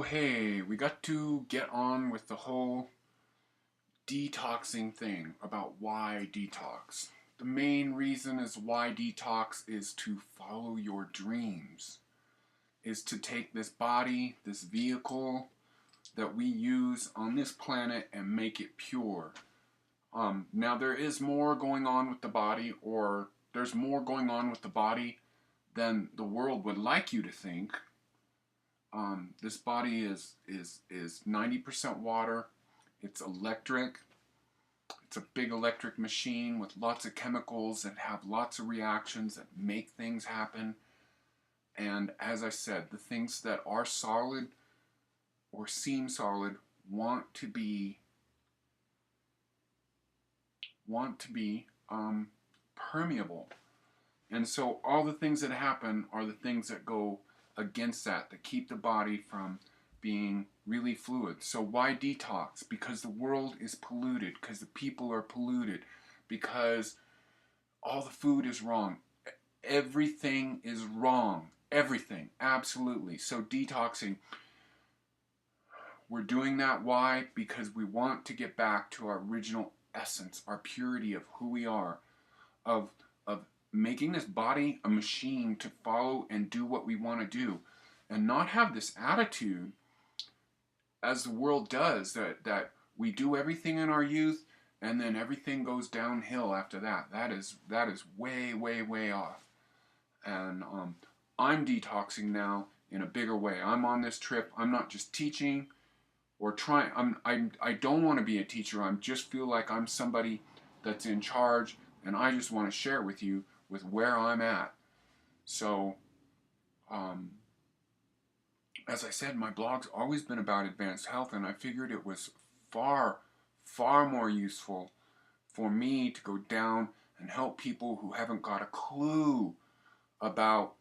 hey, we got to get on with the whole detoxing thing about why detox. The main reason is why detox is to follow your dreams, is to take this body, this vehicle that we use on this planet and make it pure. Now there is more going on with the body, or there's more going on with the body than the world would like you to think. This body is 90% water. It's electric. It's a big electric machine with lots of chemicals that have lots of reactions that make things happen. And as I said, the things that are solid or seem solid want to be permeable. And so all the things that happen are the things that go against that keep the body from being really fluid. So why detox? Because the world is polluted, because the people are polluted, because all the food is wrong. Everything is wrong. Everything. Absolutely. So detoxing, we're doing that. Why? Because we want to get back to our original essence, our purity of who we are, of making this body a machine to follow and do what we want to do, and not have this attitude as the world does, that we do everything in our youth and then everything goes downhill after that. That is way, way, way off. And I'm detoxing now in a bigger way. I'm on this trip. I'm not just teaching or trying. I don't want to be a teacher. I just feel like I'm somebody that's in charge, and I just want to share with you with where I'm at. So, as I said, my blog's always been about advanced health, and I figured it was far, far more useful for me to go down and help people who haven't got a clue about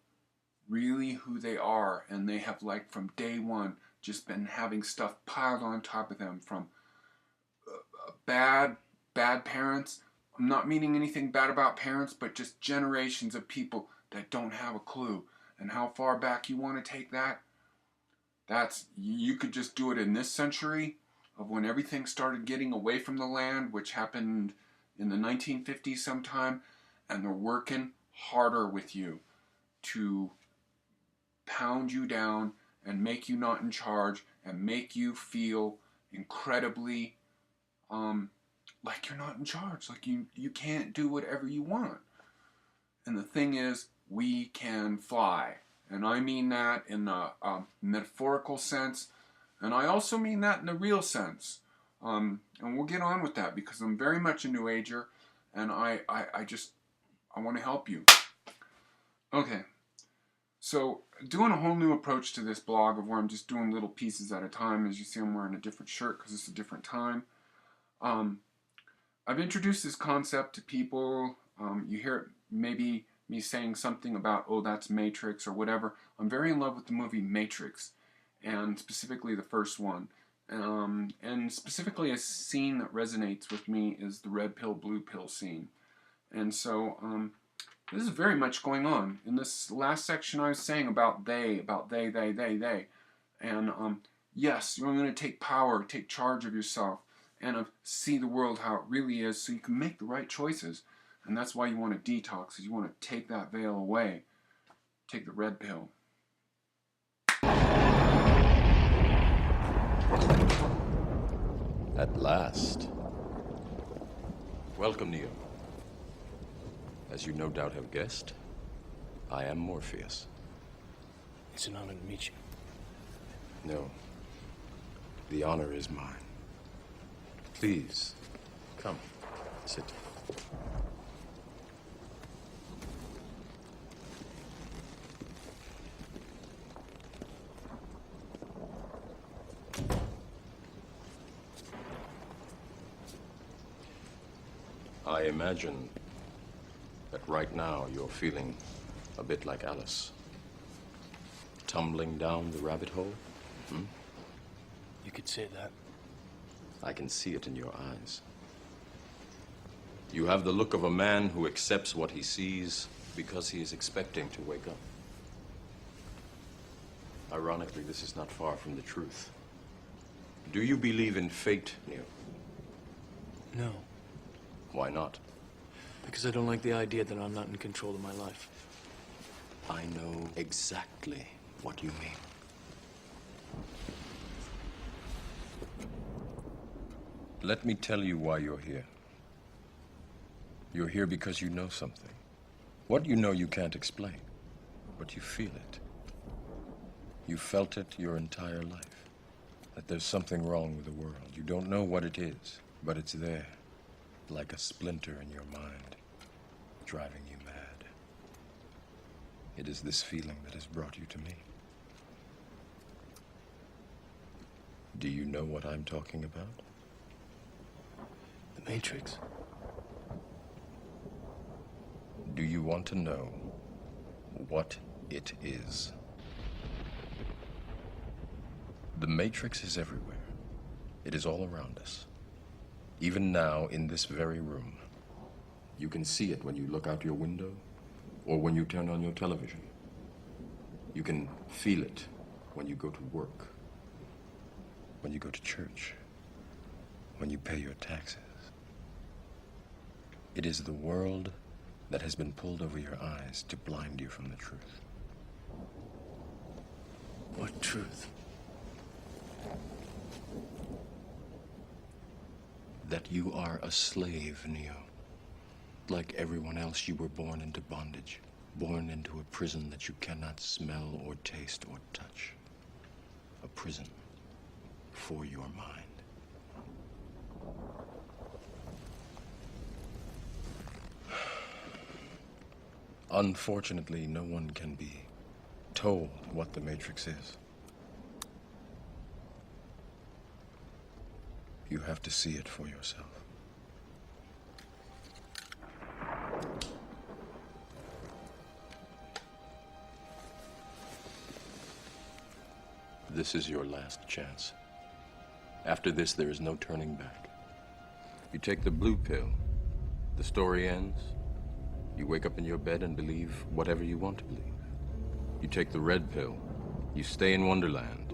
really who they are, and they have, like, from day one just been having stuff piled on top of them from bad parents. I'm not meaning anything bad about parents, but just generations of people that don't have a clue. And how far back you want to take that, you could just do it in this century of when everything started getting away from the land, which happened in the 1950s sometime, and they're working harder with you to pound you down and make you not in charge and make you feel incredibly like you're not in charge, like you can't do whatever you want. And the thing is, we can fly. And I mean that in the metaphorical sense, and I also mean that in the real sense. And we'll get on with that because I'm very much a New Ager, and I want to help you. Okay, so doing a whole new approach to this blog of where I'm just doing little pieces at a time. As you see, I'm wearing a different shirt because it's a different time. I've introduced this concept to people. You hear maybe me saying something about, oh, that's Matrix or whatever. I'm very in love with the movie Matrix, and specifically the first one. And specifically a scene that resonates with me is the red pill, blue pill scene. And so this is very much going on. In this last section I was saying about they. And yes, you're going to take power, take charge of yourself, and see the world how it really is, so you can make the right choices. And that's why you want to detox, is you want to take that veil away. Take the red pill. At last. Welcome, Neo. As you no doubt have guessed, I am Morpheus. It's an honor to meet you. No. The honor is mine. Please, come, sit. I imagine that right now you're feeling a bit like Alice. Tumbling down the rabbit hole? You could say that. I can see it in your eyes. You have the look of a man who accepts what he sees because he is expecting to wake up. Ironically, this is not far from the truth. Do you believe in fate, Neo? No, Why not? because I don't like the idea that I'm not in control of my life. I know exactly what you mean. Let me tell you why you're here. You're here because you know something. What you know you can't explain, but you feel it. You felt it your entire life. That there's something wrong with the world. You don't know what it is, but it's there, like a splinter in your mind, driving you mad. It is this feeling that has brought you to me. Do you know what I'm talking about? The Matrix. Do you want to know what it is? The Matrix is everywhere. It is all around us. Even now, in this very room. You can see it when you look out your window or when you turn on your television. You can feel it when you go to work, when you go to church, when you pay your taxes. It is the world that has been pulled over your eyes to blind you from the truth. What truth? That you are a slave, Neo. Like everyone else, you were born into bondage, born into a prison that you cannot smell or taste or touch. A prison for your mind. Unfortunately, no one can be told what the Matrix is. You have to see it for yourself. This is your last chance. After this, there is no turning back. You take the blue pill, the story ends. You wake up in your bed and believe whatever you want to believe. You take the red pill, you stay in Wonderland,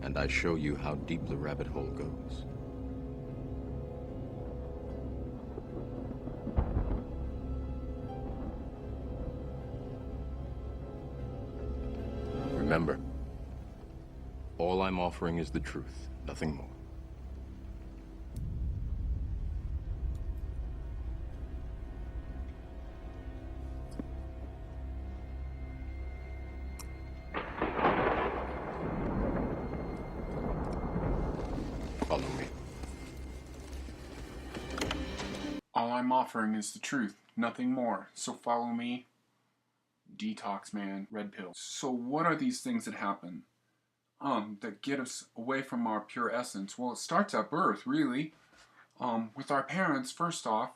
and I show you how deep the rabbit hole goes. Remember, all I'm offering is the truth, nothing more. Follow me. All I'm offering is the truth, nothing more. So follow me. Detox, man. Red pill. So what are these things that happen? That get us away from our pure essence? Well, it starts at birth, really. With our parents, first off,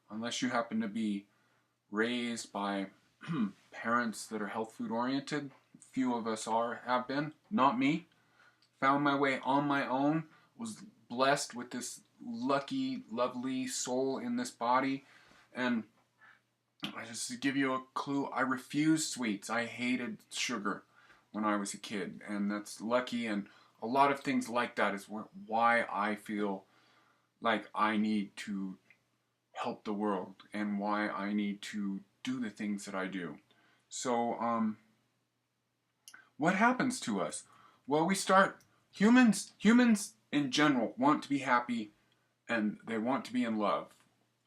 unless you happen to be raised by parents that are health food oriented. Few of us have been. Not me. Found my way on my own. Was blessed with this lucky, lovely soul in this body. And just to give you a clue, I refused sweets. I hated sugar when I was a kid. And that's lucky. And a lot of things like that is why I feel like I need to help the world and why I need to do the things that I do. So, what happens to us? Well, humans in general want to be happy and they want to be in love.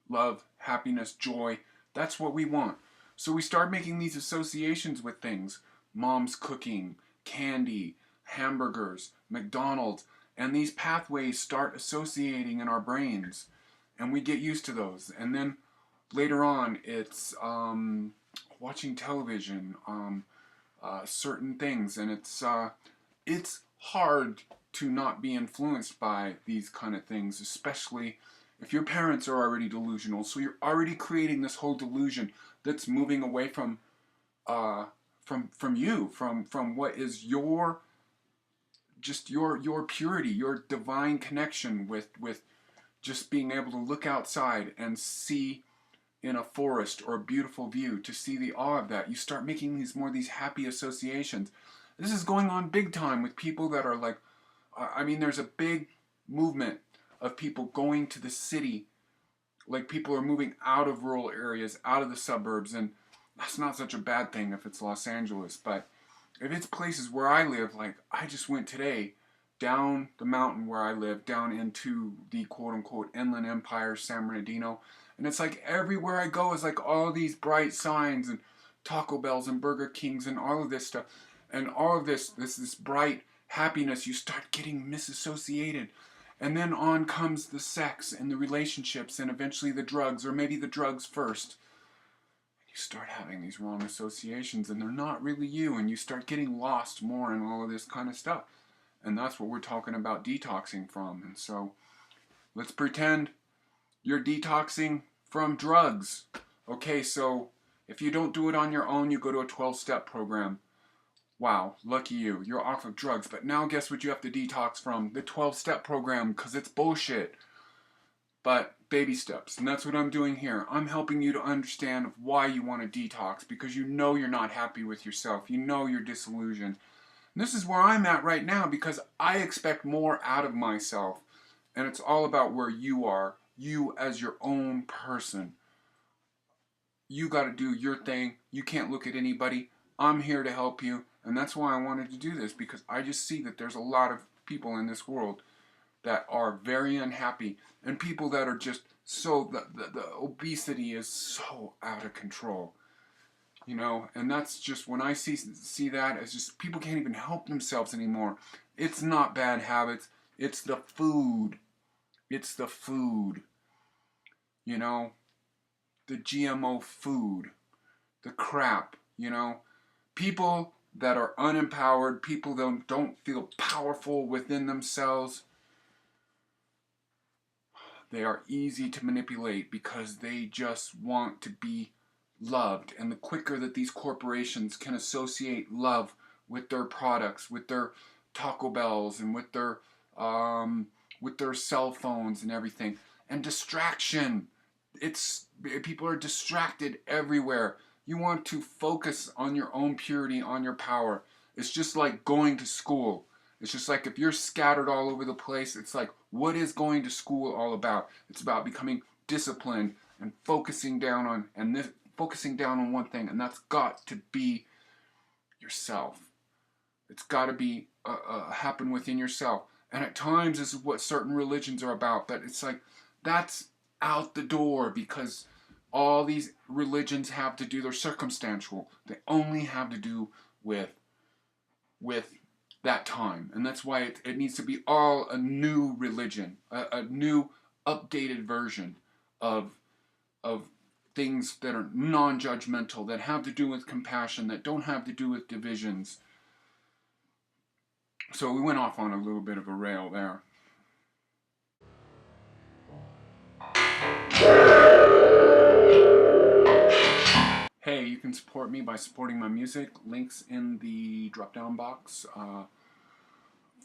Love, happiness, joy, that's what we want. So we start making these associations with things. Mom's cooking, candy, hamburgers, McDonald's, and these pathways start associating in our brains. And we get used to those. And then later on, it's watching television, certain things. And it's hard to not be influenced by these kind of things, especially if your parents are already delusional. So you're already creating this whole delusion that's moving away from you, from what is your purity, your divine connection with just being able to look outside and see in a forest or a beautiful view, to see the awe of that. You start making these happy associations. This is going on big time with people that are like, I mean, there's a big movement of people going to the city. Like, people are moving out of rural areas, out of the suburbs, and that's not such a bad thing if it's Los Angeles, but if it's places where I live, like, I just went today down the mountain where I live, down into the quote-unquote Inland Empire, San Bernardino, and it's like everywhere I go is like all these bright signs and Taco Bells and Burger Kings and all of this stuff, and all of this bright happiness, you start getting misassociated. And then on comes the sex and the relationships and eventually the drugs, or maybe the drugs first. You start having these wrong associations and they're not really you, and you start getting lost more in all of this kind of stuff. And that's what we're talking about detoxing from. And so let's pretend you're detoxing from drugs. Okay, so if you don't do it on your own, you go to a 12-step program. Wow, lucky you. You're off of drugs. But now guess what you have to detox from? The 12-step program, because it's bullshit. But baby steps. And that's what I'm doing here. I'm helping you to understand why you want to detox, because you know you're not happy with yourself. You know you're disillusioned. And this is where I'm at right now, because I expect more out of myself. And it's all about where you are. You as your own person. You got to do your thing. You can't look at anybody. I'm here to help you. And that's why I wanted to do this, because I just see that there's a lot of people in this world that are very unhappy, and people that are just so, the obesity is so out of control, you know. And that's just, when I see that, it's just people can't even help themselves anymore. It's not bad habits, it's the food. It's the food, you know, the GMO food, the crap, you know. People that are unempowered, people that don't feel powerful within themselves, they are easy to manipulate because they just want to be loved. And the quicker that these corporations can associate love with their products, with their Taco Bells, and with their cell phones and everything, and distraction, people are distracted everywhere. You want to focus on your own purity, on your power. It's just like going to school. It's just like if you're scattered all over the place, it's like, what is going to school all about? It's about becoming disciplined and focusing down on one thing, and that's got to be yourself. It's got to be happen within yourself. And at times, this is what certain religions are about, but it's like that's out the door, because all these religions have to do, they're circumstantial. They only have to do with that time. And that's why it needs to be all a new religion, a new updated version of things that are non-judgmental, that have to do with compassion, that don't have to do with divisions. So we went off on a little bit of a rail there. Hey, you can support me by supporting my music. Links in the drop-down box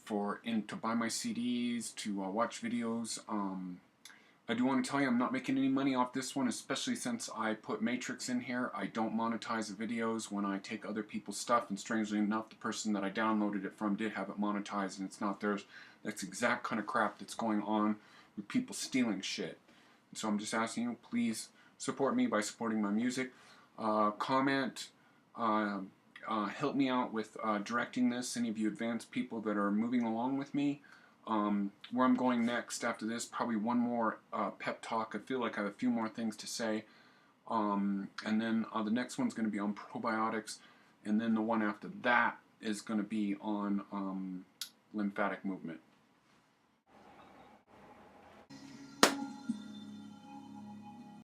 to buy my CDs, to watch videos. I do want to tell you I'm not making any money off this one, especially since I put Matrix in here. I don't monetize the videos when I take other people's stuff, and strangely enough, the person that I downloaded it from did have it monetized, and it's not theirs. That's the exact kind of crap that's going on with people stealing shit. And so I'm just asking you, please support me by supporting my music. Comment, help me out with directing this, any of you advanced people that are moving along with me. Where I'm going next after this, probably one more pep talk. I feel like I have a few more things to say. And then the next one's going to be on probiotics, and then the one after that is going to be on lymphatic movement.